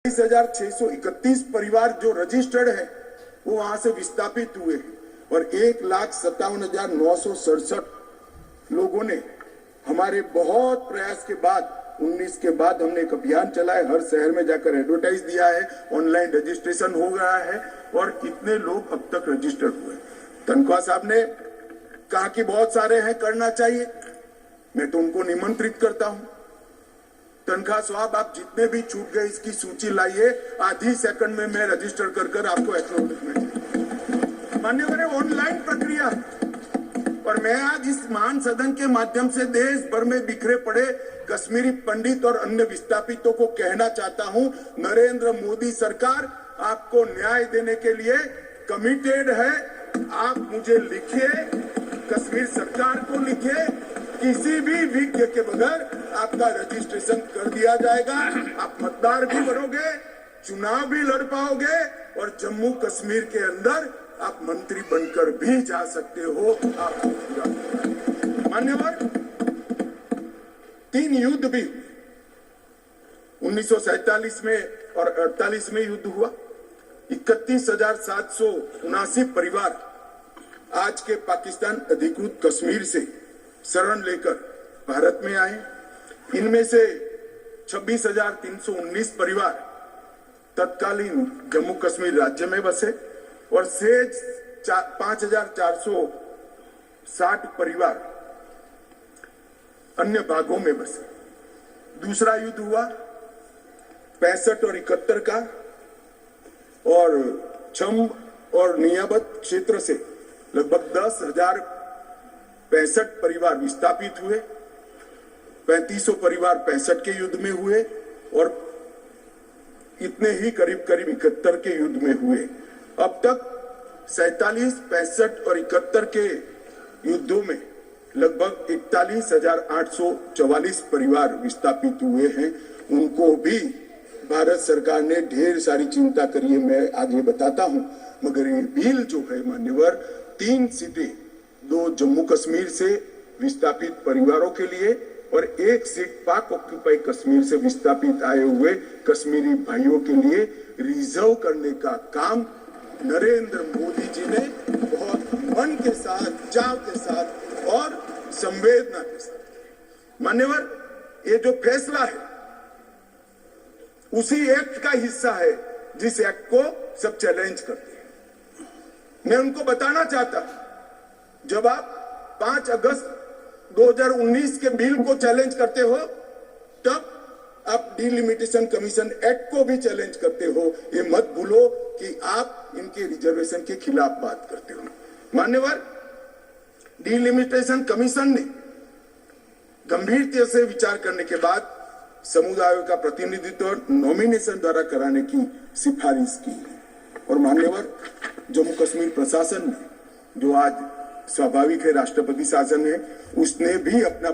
30,631 परिवार जो रजिस्टर्ड है वो वहां से विस्थापित हुए और 1,57,967 लोगों ने हमारे बहुत प्रयास के बाद 19 के बाद हमने एक अभियान चलाया, हर शहर में जाकर एडवर्टाइज दिया है, ऑनलाइन रजिस्ट्रेशन हो गया है और कितने लोग अब तक रजिस्टर हुए। तनख्वाह साहब ने कहा कि बहुत सारे हैं, करना चाहिए। मैं तो उनको निमंत्रित करता हूं, तनख्वाह साहब आप जितने भी छूट गए इसकी सूची लाइए, आधी सेकंड में मैं रजिस्टर कर आपको एक्नॉलेजमेंट। मान्यवर, ऑनलाइन प्रक्रिया। और मैं आज इस महान सदन के माध्यम से देश भर में बिखरे पड़े कश्मीरी पंडित और अन्य विस्थापितों को कहना चाहता हूं, नरेंद्र मोदी सरकार आपको न्याय देने के लिए कमिटेड है। आप मुझे लिखिए, कश्मीर सरकार को लिखिए, किसी भी विज्ञ के बगैर आपका रजिस्ट्रेशन कर दिया जाएगा। आप मतदार भी बनोगे, चुनाव भी लड़ पाओगे और जम्मू कश्मीर के अंदर आप मंत्री बनकर भी जा सकते हो। आपको पूरा मान्यवर, 3 युद्ध भी 1947 में और 48 में युद्ध हुआ। 31,779 परिवार आज के पाकिस्तान अधिकृत कश्मीर से शरण लेकर भारत में आए। इनमें से 26,319 परिवार तत्कालीन जम्मू कश्मीर राज्य में बसे और शेष 5,460 परिवार अन्य भागों में बसे। दूसरा युद्ध हुआ 65 और 71 का और छम और नियाबत क्षेत्र से लगभग 10,065 परिवार विस्थापित हुए। 3500 परिवार 65 के युद्ध में हुए और इतने ही करीब 71 के युद्ध में हुए। अब तक 47, 65 और 71 के युद्धों में लगभग 41,844 परिवार विस्थापित हुए हैं। उनको भी भारत सरकार ने ढेर सारी चिंता करी है, मैं आगे बताता हूं। मगर ये बिल जो है मान्यवर, 3 सीटें, 2 जम्मू कश्मीर से विस्थापित परिवारों के लिए और 1 सीट पाक ऑक्यूपाई कश्मीर से विस्थापित आए हुए कश्मीरी भाइयों के लिए रिजर्व करने का काम नरेंद्र मोदी जी ने बहुत मन के साथ, चाव के साथ और संवेदना के साथ। मान्यवर, ये जो फैसला है उसी एक्ट का हिस्सा है जिस एक्ट को सब चैलेंज करते हैं। मैं उनको बताना चाहता, जब आप 5 अगस्त 2019 के बिल को चैलेंज करते हो, तब आप डिलिमिटेशन कमीशन एक्ट को भी चैलेंज करते हो। ये मत भूलो कि आप इनके रिजर्वेशन के खिलाफ बात करते हो। मान्यवर, डिलिमिटेशन कमीशन ने गंभीरता से विचार करने के बाद समुदायों का प्रतिनिधित्व नॉमिनेशन द्वारा कराने की सिफारिश की और मान्यवर, जम्मू कश्मीर प्रशासन ने, जो आज स्वाभाविक है राष्ट्रपति शासन है, उसने भी अपना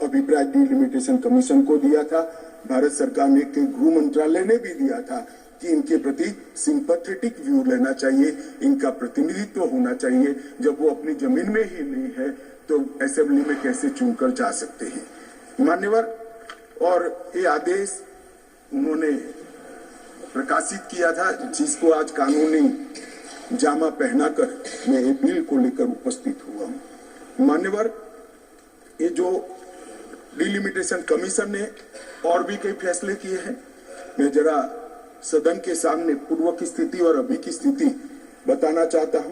अभिप्राय डिलिमिटेशन कमीशन को दिया था। भारत सरकार ने, गृह मंत्रालय ने भी दिया था कि इनके प्रति सिंपैथेटिक व्यू लेना चाहिए, इनका प्रतिनिधित्व होना चाहिए। जब वो अपनी जमीन में ही नहीं है तो असेंबली में कैसे चुनकर जा सकते हैं। मान्यवर, और ये आदेश उन्होंने प्रकाशित किया था, जिसको आज कानूनी जामा पहनाकर मैं ये बिल को लेकर उपस्थित हुआ हूं। मान्यवर, ये जो डिलिमिटेशन कमीशन ने और भी कई फैसले किए हैं, मैं जरा सदन के सामने पूर्व की स्थिति और अभी की स्थिति बताना चाहता हूं।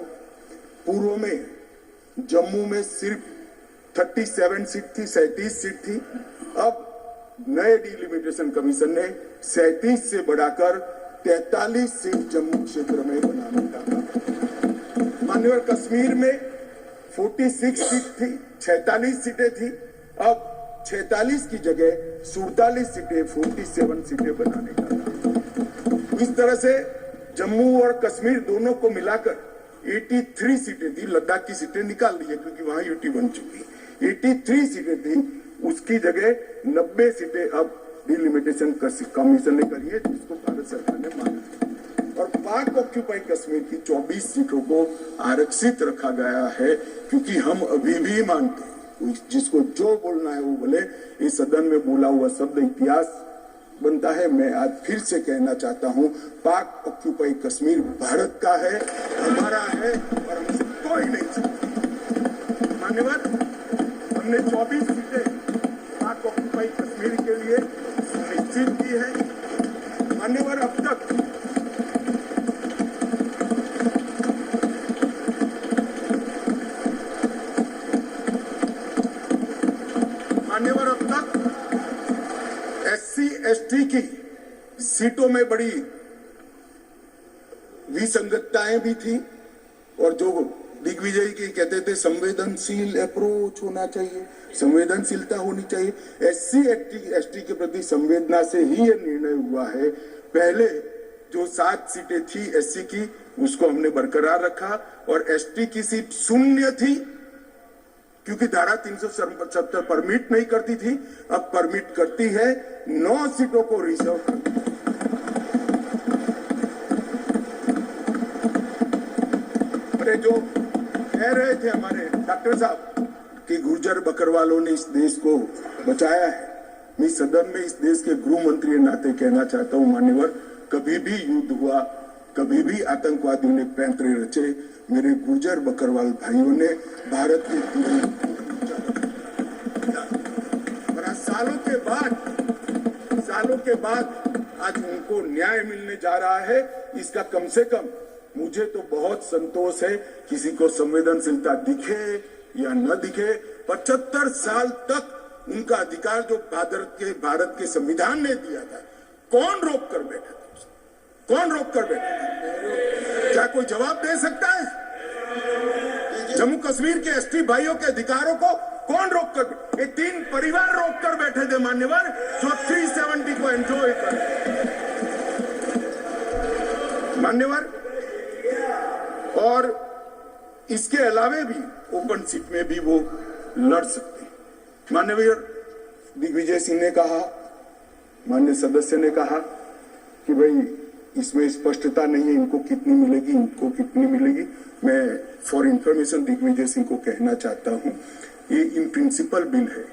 पूर्व में जम्मू में सिर्फ 37 सीट थी, 37 सीट थी। अब नए डिलिमिटेशन कमीशन ने 37 से बढ़ाकर 43 सीट जम्मू क्षेत्र में बनाने का काम। मान्यवर, कश्मीर में 46 सीट थी, 46 सीटें थी। अब 46 की जगह 47 सीटें, 47 सीटें बनाने का काम। इस तरह से जम्मू और कश्मीर दोनों को मिलाकर 83 सीटें थी। लद्दाख की सीटें निकाल दी है क्योंकि वहां यूटी बन चुकी। 83 सीटें थी, उसकी जगह 90 सीटें अब डिलिमिटेशन कमीशन ने करी है, जिसको भारत सरकार ने माना। और पाक ऑक्यूपाई कश्मीर की 24 सीटों को आरक्षित रखा गया है क्योंकि हम अभी भी मानते हैं, जिसको जो बोलना है वो बोले। इस सदन में बोला हुआ शब्द इतिहास बनता है। मैं आज फिर से कहना चाहता हूं, पाक ऑक्यूपाई कश्मीर भारत का है, हमारा है और हमसे कोई नहीं सकता। मान्यवर, हमने 24 सीटें पाक ऑक्यूपाई कश्मीर के लिए सुनिश्चित की है। मान्यवर, अब तक SC/ST की सीटों में बड़ी विसंगतताएं भी थी और जो दिग्विजय की कहते थे संवेदनशील अप्रोच होना चाहिए, संवेदनशीलता होनी चाहिए। SC/ST के प्रति संवेदना से ही यह निर्णय हुआ है। पहले जो 7 सीटें थी SC की, उसको हमने बरकरार रखा और ST की सीट 0 थी क्योंकि धारा 377 परमिट नहीं करती थी, अब परमिट करती है। 9 सीटों को रिजर्व करती है। अरे जो कह रहे थे हमारे डॉक्टर साहब कि गुर्जर बकरवालों ने इस देश को बचाया है, मैं सदन में इस देश के गृह मंत्री के नाते कहना चाहता हूं, मान्यवर, कभी भी युद्ध हुआ, कभी भी आतंकवादियों ने पैंतरे रचे, मेरे गुर्जर बकरवाल भाइयों ने भारत के सालों के बाद आज उनको न्याय मिलने जा रहा है। इसका कम से कम मुझे तो बहुत संतोष है। किसी को संवेदनशीलता दिखे या न दिखे, 75 साल तक उनका अधिकार जो भारत के संविधान ने दिया था, कौन रोक कर बैठा था? कौन रोक कर बैठा था? क्या कोई जवाब दे सकता है? जम्मू कश्मीर के ST भाइयों के अधिकारों को कौन रोक कर? ये 3 परिवार रोक कर बैठे थे मान्यवर, जो 370 को एंजॉय कर मान्यवर। और इसके अलावे भी ओपन सीट में भी वो लड़ सकते हैं। मान्यवर दिग्विजय सिंह ने कहा, माननीय सदस्य ने कहा कि भाई इसमें स्पष्टता नहीं है, इनको कितनी मिलेगी, इनको कितनी मिलेगी। मैं फॉर इंफॉर्मेशन दिग्विजय सिंह को कहना चाहता हूं, ये इन प्रिंसिपल बिल है।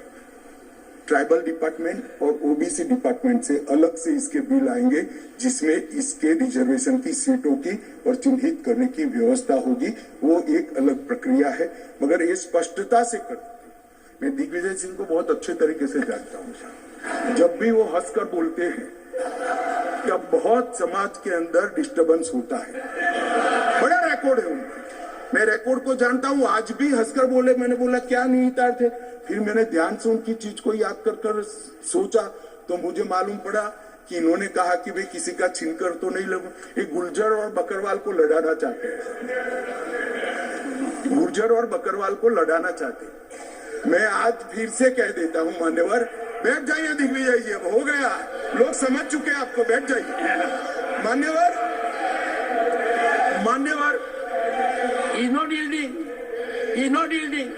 ट्राइबल डिपार्टमेंट और OBC डिपार्टमेंट से अलग से इसके बिल आएंगे, जिसमें इसके रिजर्वेशन की सीटों की और चिन्हित करने की व्यवस्था होगी। वो एक अलग प्रक्रिया है, मगर ये स्पष्टता से कर। मैं दिग्विजय सिंह को बहुत अच्छे तरीके से जानता हूँ। जब भी वो हंसकर बोलते हैं तब बहुत समाज के अंदर डिस्टर्बेंस होता है। बड़ा रिकॉर्ड है उनका, मैं रिकॉर्ड को जानता हूं। आज भी हंसकर बोले, मैंने बोला क्या निहितार्थ थे, फिर मैंने ध्यान से उनकी चीज को याद कर सोचा तो मुझे मालूम पड़ा कि इन्होंने कहा कि भाई किसी का छीनकर तो नहीं लगू। ये गुर्जर और बकरवाल को लड़ाना चाहते हैं, गुर्जर और बकरवाल को लड़ाना चाहते हैं। मैं आज फिर से कह देता हूं, मान्यवर, बैठ जाइए दिग्विजय जी, अब हो गया, लोग समझ चुके हैं आपको, बैठ जाइए। मान्यवर, He's not yielding. He's not yielding.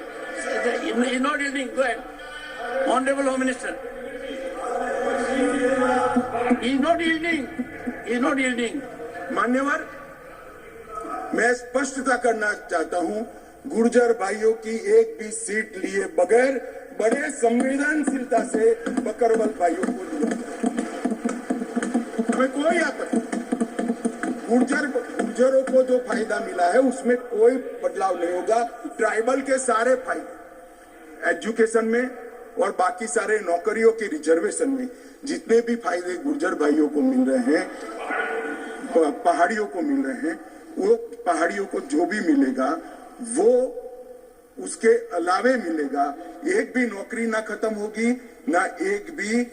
He's not yielding. Go ahead. Honorable Home Minister. He's not yielding. He's not yielding. मान्यवर, मैं स्पष्टता करना चाहता हूं, गुर्जर भाइयों की एक भी सीट लिए बगैर बड़े संवेदनशीलता से बकरवाल भाइयों को लिया, हमें कोई आपत्ति। गुर्जरों को जो फायदा मिला है उसमें कोई बदलाव नहीं होगा। ट्राइबल के सारे फायदे एजुकेशन में और बाकी सारे नौकरियों के रिजर्वेशन में जितने भी फायदे गुर्जर भाइयों को मिल रहे हैं, पहाड़ियों को मिल रहे हैं, वो पहाड़ियों को जो भी मिलेगा वो उसके अलावे मिलेगा। एक भी नौकरी ना खत्म होगी, ना एक भी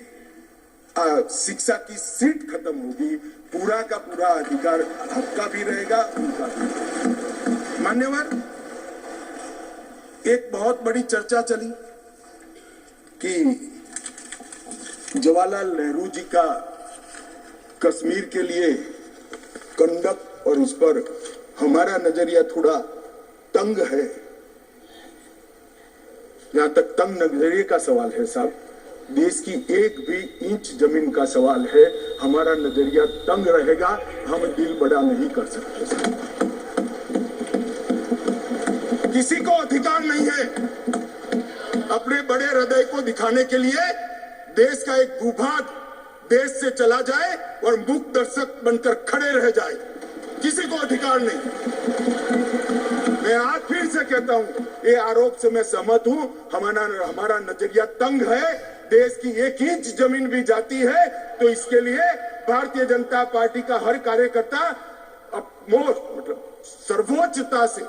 शिक्षा की सीट खत्म होगी। पूरा का पूरा अधिकार आपका भी रहेगा, उनका भी। मान्यवर, एक बहुत बड़ी चर्चा चली कि जवाहरलाल नेहरू जी का कश्मीर के लिए कंडक्ट और उस पर हमारा नजरिया थोड़ा तंग है। यहां तक तंग नजरिए का सवाल है साहब, देश की एक भी इंच जमीन का सवाल है, हमारा नजरिया तंग रहेगा, हम दिल बड़ा नहीं कर सकते। किसी को अधिकार नहीं है अपने बड़े हृदय को दिखाने के लिए। देश का एक भूभाग देश से चला जाए और मूक दर्शक बनकर खड़े रह जाए, किसी को अधिकार नहीं। मैं आज फिर से कहता हूं, ये आरोप से मैं सहमत हूं। हमारा नजरिया तंग है। देश की 1 इंच जमीन भी जाती है तो इसके लिए भारतीय जनता पार्टी का हर कार्यकर्ता मतलब सर्वोच्चता से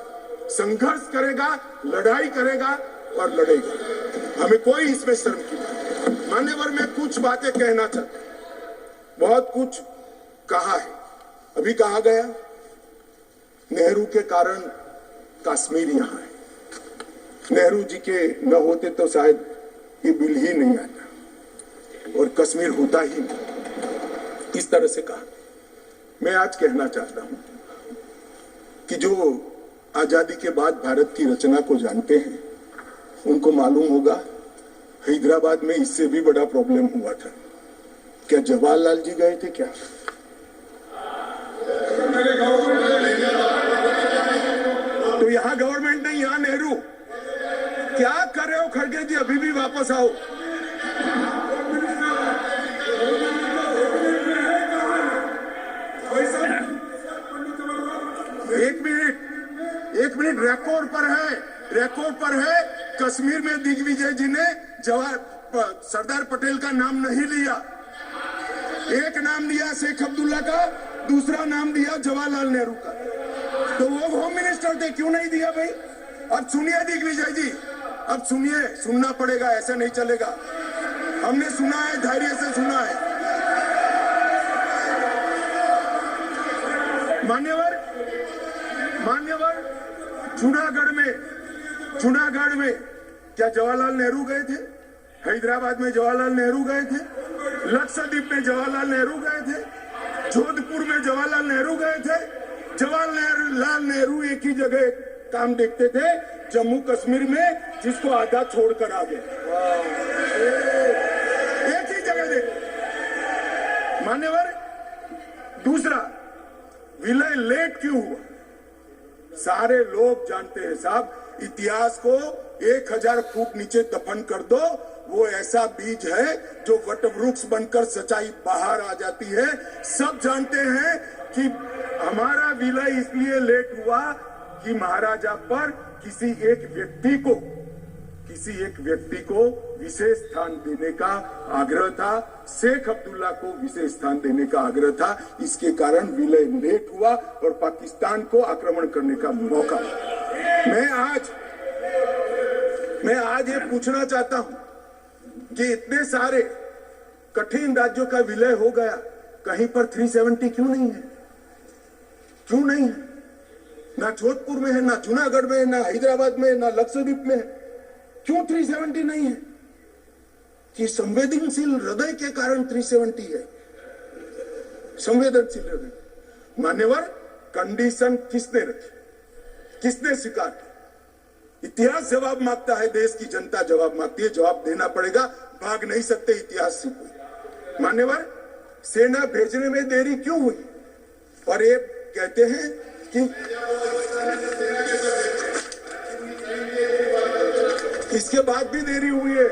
संघर्ष करेगा, लड़ाई करेगा और लड़ेगा। हमें कोई इसमें शर्म की बात नहीं। मान्यवर, मैं कुछ बातें कहना चाहता हूं। बहुत कुछ कहा है, अभी कहा गया नेहरू के कारण कश्मीर यहां है। नेहरू जी के न होते तो शायद ये बिल ही नहीं आता और कश्मीर होता ही नहीं। इस तरह से कहा। मैं आज कहना चाहता हूं कि जो आजादी के बाद भारत की रचना को जानते हैं उनको मालूम होगा हैदराबाद में इससे भी बड़ा प्रॉब्लम हुआ था। क्या जवाहरलाल जी गए थे क्या? तो यहां गवर्नमेंट नहीं, यहां नेहरू। क्या कर रहे हो खड़गे जी? अभी भी वापस आओ। एक मिनट, रिकॉर्ड पर है। कश्मीर में दिग्विजय जी ने सरदार पटेल का नाम नहीं लिया। एक नाम लिया शेख अब्दुल्ला का, दूसरा नाम दिया जवाहरलाल नेहरू का। तो वो होम मिनिस्टर थे, क्यों नहीं दिया भाई? अब सुनिए दिग्विजय जी, अब सुनिए, सुनना पड़ेगा, ऐसा नहीं चलेगा। हमने सुना है, धैर्य से सुना है। मान्यवर, जूनागढ़ में क्या जवाहरलाल नेहरू गए थे? हैदराबाद में जवाहरलाल नेहरू गए थे? लक्षद्वीप में जवाहरलाल नेहरू गए थे? जोधपुर में जवाहरलाल नेहरू गए थे? जवाहरलाल नेहरू एक ही जगह काम देखते थे, जम्मू कश्मीर में, जिसको आधा छोड़कर आ गए। एक ही जगह देखते। मान्यवर, दूसरा, विलय लेट क्यों हुआ? सारे लोग जानते हैं साहब, इतिहास को 1000 फुट नीचे दफन कर दो, वो ऐसा बीज है जो वटवृक्ष बनकर सच्चाई बाहर आ जाती है। सब जानते हैं कि हमारा विलय इसलिए लेट हुआ कि महाराजा पर किसी एक व्यक्ति को विशेष स्थान देने का आग्रह था। शेख अब्दुल्ला को विशेष स्थान देने का आग्रह था। इसके कारण विलय लेट हुआ और पाकिस्तान को आक्रमण करने का मौका। मैं आज ये पूछना चाहता हूं कि इतने सारे कठिन राज्यों का विलय हो गया, कहीं पर 370 क्यों नहीं है? क्यों नहीं है? ना जोधपुर में है, ना जूनागढ़ में है, ना हैदराबाद में है, ना लक्षद्वीप में है। क्यों 370 नहीं है? कि संवेदनशील हृदय के कारण 370 है। संवेदनशील हृदय। मान्यवर, कंडीशन किसने रखी? किसने स्वीकार किया? इतिहास जवाब मांगता है, देश की जनता जवाब मांगती है। जवाब देना पड़ेगा, भाग नहीं सकते इतिहास से कोई। मान्यवर, सेना भेजने में देरी क्यों हुई? और ये कहते हैं कि इसके बाद भी देरी हुई है।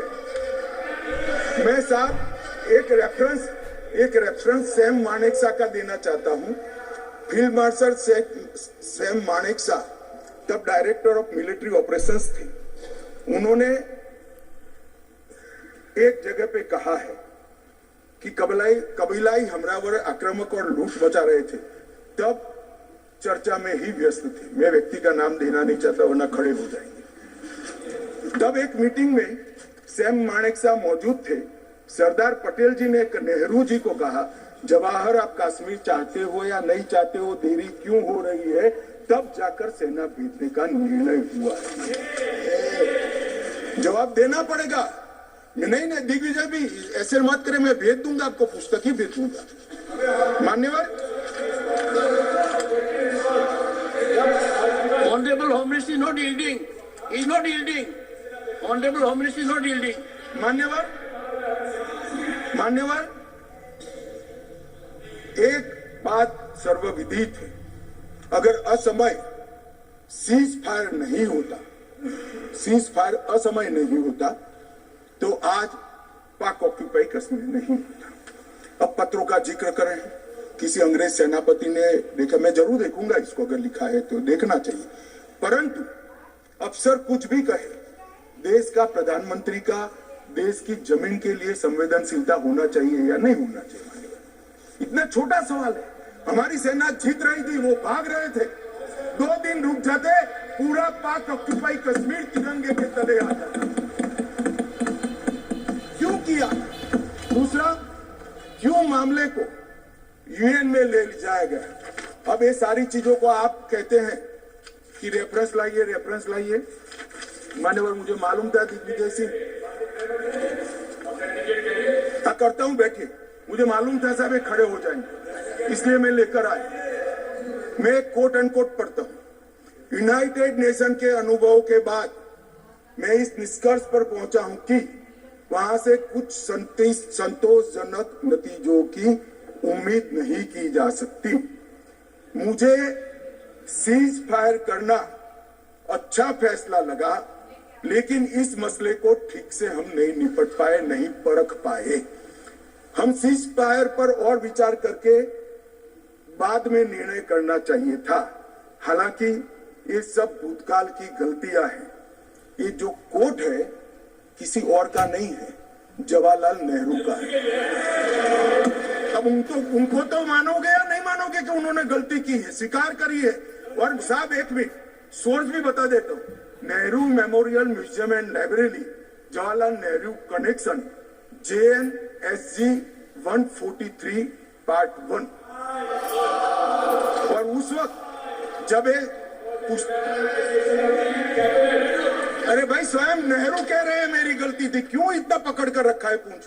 मैं साहब एक रेफरेंस सैम मानेकशॉ का देना चाहता हूं। फील्ड मार्शल सैम मानेकशॉ तब डायरेक्टर ऑफ मिलिट्री ऑपरेशंस थे। उन्होंने एक जगह पे कहा है कि कबीलाई हमलावर आक्रामक और लूट मचा रहे थे, तब चर्चा में ही व्यस्त थे। मैं व्यक्ति का नाम देना नहीं चाहता वरना खड़े हो जाएंगे। तब एक मीटिंग में सैम मानेकशॉ मौजूद थे। सरदार पटेल जी ने नेहरू जी को कहा, जवाहर आप कश्मीर चाहते हो या नहीं चाहते हो, देरी क्यों हो रही है? तब जाकर सेना भेजने का निर्णय हुआ। जवाब देना पड़ेगा। नहीं, दिग्विजय भी ऐसे मत करे, मैं भेज दूंगा आपको, पुस्तक ही भेज दूंगा। मान्यवर, Honorable Home Minister is not yielding. He is not yielding. Honorable Home Minister is not yielding. मान्यवर, एक बात सर्वविदित है, अगर असमय सीज फायर नहीं होता तो आज पाक ऑक्यूपाई कश्मीर नहीं होता। अब पत्रों का जिक्र करें, किसी अंग्रेज सेनापति ने देखा, मैं जरूर देखूंगा इसको, अगर लिखा है तो देखना चाहिए, परंतु अफसर कुछ भी कहे, देश का प्रधानमंत्री का देश की जमीन के लिए संवेदनशीलता होना चाहिए या नहीं होना चाहिए? इतना छोटा सवाल है। हमारी सेना जीत रही थी, वो भाग रहे थे, 2 दिन रुक जाते, पूरा पाक ऑक्युपाई कश्मीर तिरंगे के तले आ जाता। क्यों किया? दूसरा, क्यों मामले को यूएन में ले जाया गया? अब ये सारी चीजों को आप कहते हैं कि रेफरेंस लाइए, रेफरेंस लाइए। मान्यवर, मुझे मालूम था दिग्विजय सिंह करता हूं, बैठिए, मुझे मालूम था साहब ये खड़े हो जाएंगे, इसलिए मैं लेकर आया। मैं कोट अनकोट पढ़ता हूं। यूनाइटेड नेशन के अनुभव के बाद मैं इस निष्कर्ष पर पहुंचा हूं कि वहां से कुछ संतोषजनक नतीजों की उम्मीद नहीं की जा सकती। मुझे सीज फायर करना अच्छा फैसला लगा, लेकिन इस मसले को ठीक से हम नहीं निपट पाए, नहीं परख पाए। हम सीज फायर पर और विचार करके बाद में निर्णय करना चाहिए था। हालांकि ये सब भूतकाल की गलतियां हैं। ये जो कोट है किसी और का नहीं है, जवाहरलाल नेहरू का है। अब उनको तो मानोगे या नहीं मानोगे कि उन्होंने गलती की है, स्वीकार करी है। और साहब एक मिनट, सोर्स भी बता देता हूं, Nehru memorial museum and library, Jawaharlal Nehru connection, JNSG 143 part 1। और उस वक्त जब अरे भाई, स्वयं नेहरू कह रहे हैं मेरी गलती थी, क्यों इतना पकड़ कर रखा है पूंछ?